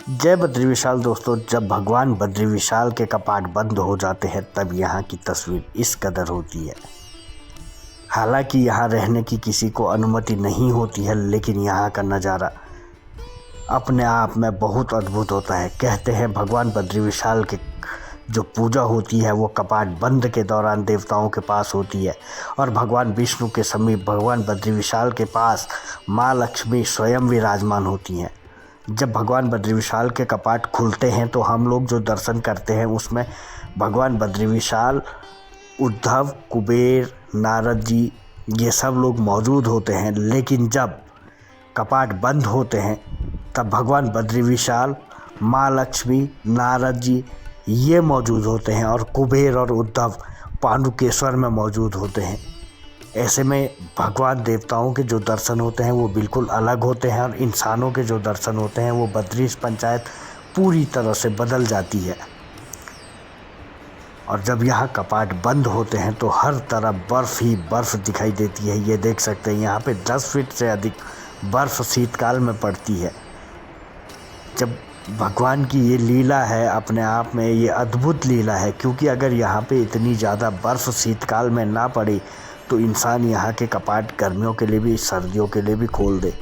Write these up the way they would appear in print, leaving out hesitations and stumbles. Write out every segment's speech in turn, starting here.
जय बद्री विशाल। दोस्तों, जब भगवान बद्री विशाल के कपाट बंद हो जाते हैं तब यहाँ की तस्वीर इस कदर होती है। हालांकि यहाँ रहने की किसी को अनुमति नहीं होती है, लेकिन यहाँ का नज़ारा अपने आप में बहुत अद्भुत होता है। कहते हैं भगवान बद्री विशाल के जो पूजा होती है वो कपाट बंद के दौरान देवताओं के पास होती है, और भगवान विष्णु के समीप भगवान बद्री विशाल के पास माँ लक्ष्मी स्वयं विराजमान होती हैं। जब भगवान बद्री विशाल के कपाट खुलते हैं तो हम लोग जो दर्शन करते हैं उसमें भगवान बद्री विशाल, उद्धव, कुबेर, नारद जी ये सब लोग मौजूद होते हैं। लेकिन जब कपाट बंद होते हैं तब भगवान बद्री विशाल, माँ लक्ष्मी, नारद जी ये मौजूद होते हैं, और कुबेर और उद्धव पांडुकेश्वर में मौजूद होते हैं। ऐसे में भगवान देवताओं के जो दर्शन होते हैं वो बिल्कुल अलग होते हैं, और इंसानों के जो दर्शन होते हैं वो बद्रीश पंचायत पूरी तरह से बदल जाती है। और जब यहाँ कपाट बंद होते हैं तो हर तरफ बर्फ़ ही बर्फ़ दिखाई देती है। ये देख सकते हैं यहाँ पे 10 फीट से अधिक बर्फ़ शीतकाल में पड़ती है। जब भगवान की ये लीला है, अपने आप में ये अद्भुत लीला है, क्योंकि अगर यहाँ पे इतनी ज़्यादा बर्फ़ शीतकाल में ना पड़े तो इंसान यहाँ के कपाट गर्मियों के लिए भी, सर्दियों के लिए भी खोल दे।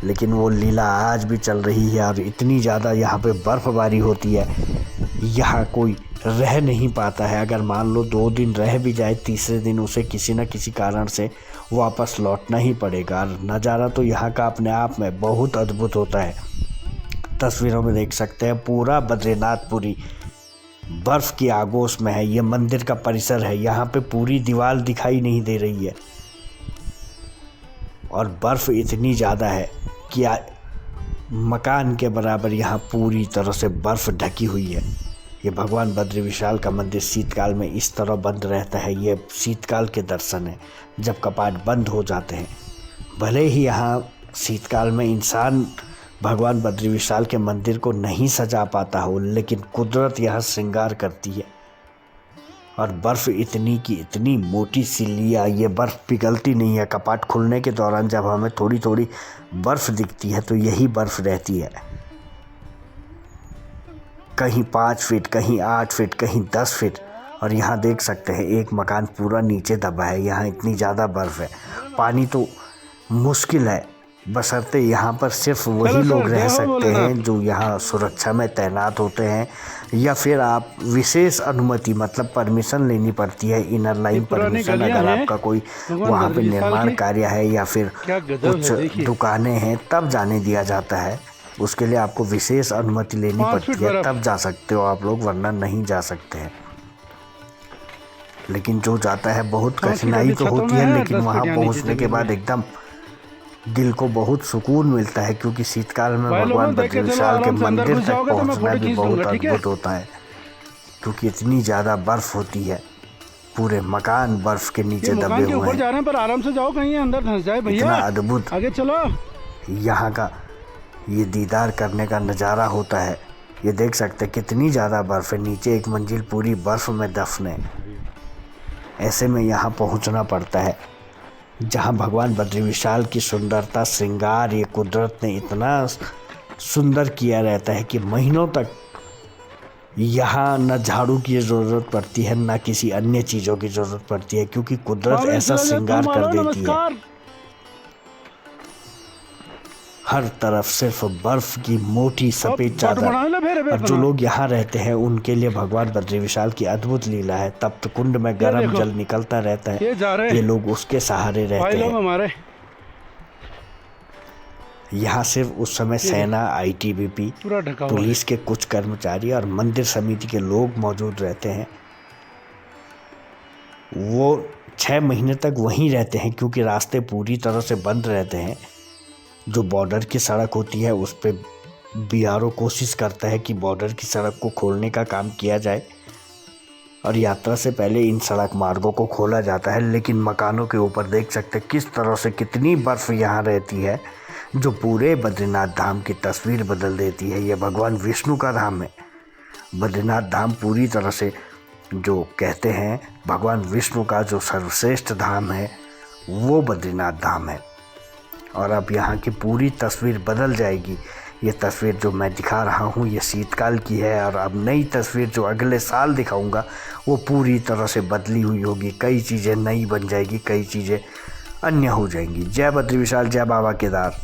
लेकिन वो लीला आज भी चल रही है, और इतनी ज़्यादा यहाँ पे बर्फ़बारी होती है, यहाँ कोई रह नहीं पाता है। अगर मान लो 2 दिन रह भी जाए, तीसरे दिन उसे किसी न किसी कारण से वापस लौटना ही पड़ेगा। और नज़ारा तो यहाँ का अपने आप में बहुत अद्भुत होता है। तस्वीरों में देख सकते हैं पूरा बद्रीनाथपुरी बर्फ़ की आगोश में है। ये मंदिर का परिसर है, यहाँ पे पूरी दीवार दिखाई नहीं दे रही है, और बर्फ़ इतनी ज़्यादा है कि मकान के बराबर यहाँ पूरी तरह से बर्फ़ ढकी हुई है। ये भगवान बद्री विशाल का मंदिर शीतकाल में इस तरह बंद रहता है। ये शीतकाल के दर्शन है जब कपाट बंद हो जाते हैं। भले ही यहाँ शीतकाल में इंसान भगवान बद्री विशाल के मंदिर को नहीं सजा पाता हो, लेकिन कुदरत यहाँ श्रृंगार करती है। और बर्फ़ इतनी की इतनी मोटी सी लिया, ये बर्फ़ पिघलती नहीं है। कपाट खुलने के दौरान जब हमें थोड़ी थोड़ी बर्फ़ दिखती है तो यही बर्फ़ रहती है। कहीं 5 फीट, कहीं 8 फीट, कहीं 10 फीट। और यहाँ देख सकते हैं एक मकान पूरा नीचे दबा है। यहाँ इतनी ज़्यादा बर्फ़ है, पानी तो मुश्किल है, बशर्ते यहाँ पर सिर्फ वही लोग रह सकते हैं जो यहाँ सुरक्षा में तैनात होते हैं, या फिर आप विशेष अनुमति मतलब परमिशन लेनी पड़ती है, इनर लाइन परमिशन। अगर आपका कोई वहाँ पे निर्माण कार्य है या फिर कुछ दुकानें हैं तब जाने दिया जाता है। उसके लिए आपको विशेष अनुमति लेनी पड़ती है, तब जा सकते हो आप लोग, वरना नहीं जा सकते हैं। लेकिन जो जाता है बहुत कठिनाई तो होती है, लेकिन वहाँ पहुँचने के बाद एकदम दिल को बहुत सुकून मिलता है, क्योंकि शीतकाल में भगवान बद्री विशाल के मंदिर तक पहुंचना भी बहुत अद्भुत होता है, क्योंकि इतनी ज़्यादा बर्फ़ होती है। पूरे मकान बर्फ़ के नीचे दबे हुए हैं। जाने पर आराम से जाओ, कहीं अंदर धंस जाए भैया। इतना अद्भुत आगे चलो। यहाँ का ये दीदार करने का नज़ारा होता है। ये देख सकते हैं कितनी ज़्यादा बर्फ़ है, नीचे एक मंजिल पूरी बर्फ़ में दफन है। ऐसे में यहाँ पहुँचना पड़ता है जहाँ भगवान बद्री विशाल की सुंदरता, श्रृंगार ये कुदरत ने इतना सुंदर किया रहता है कि महीनों तक यहाँ न झाड़ू की ज़रूरत पड़ती है, न किसी अन्य चीज़ों की ज़रूरत पड़ती है, क्योंकि कुदरत ऐसा श्रृंगार कर देती है। हर तरफ सिर्फ बर्फ़ की मोटी सफ़ेद चादर। और जो लोग यहाँ रहते हैं उनके लिए भगवान बद्री विशाल की अद्भुत लीला है। तप्त कुंड में गर्म जल निकलता रहता है, ये लोग उसके सहारे रहते हैं। यहाँ सिर्फ उस समय सेना, ITBP, पुलिस के कुछ कर्मचारी और मंदिर समिति के लोग मौजूद रहते हैं। वो 6 महीने तक वहीं रहते हैं, क्योंकि रास्ते पूरी तरह से बंद रहते हैं। जो बॉर्डर की सड़क होती है उस पे BRO कोशिश करता है कि बॉर्डर की सड़क को खोलने का काम किया जाए, और यात्रा से पहले इन सड़क मार्गों को खोला जाता है। लेकिन मकानों के ऊपर देख सकते हैं किस तरह से कितनी बर्फ़ यहाँ रहती है, जो पूरे बद्रीनाथ धाम की तस्वीर बदल देती है। यह भगवान विष्णु का धाम है। बद्रीनाथ धाम पूरी तरह से, जो कहते हैं भगवान विष्णु का जो सर्वश्रेष्ठ धाम है वो बद्रीनाथ धाम है। और अब यहाँ की पूरी तस्वीर बदल जाएगी, ये तस्वीर जो मैं दिखा रहा हूँ ये शीतकाल की है, और अब नई तस्वीर जो अगले साल दिखाऊंगा वो पूरी तरह से बदली हुई होगी। कई चीज़ें नई बन जाएगी, कई चीज़ें अन्य हो जाएंगी। जय बद्री विशाल, जय बाबा केदार।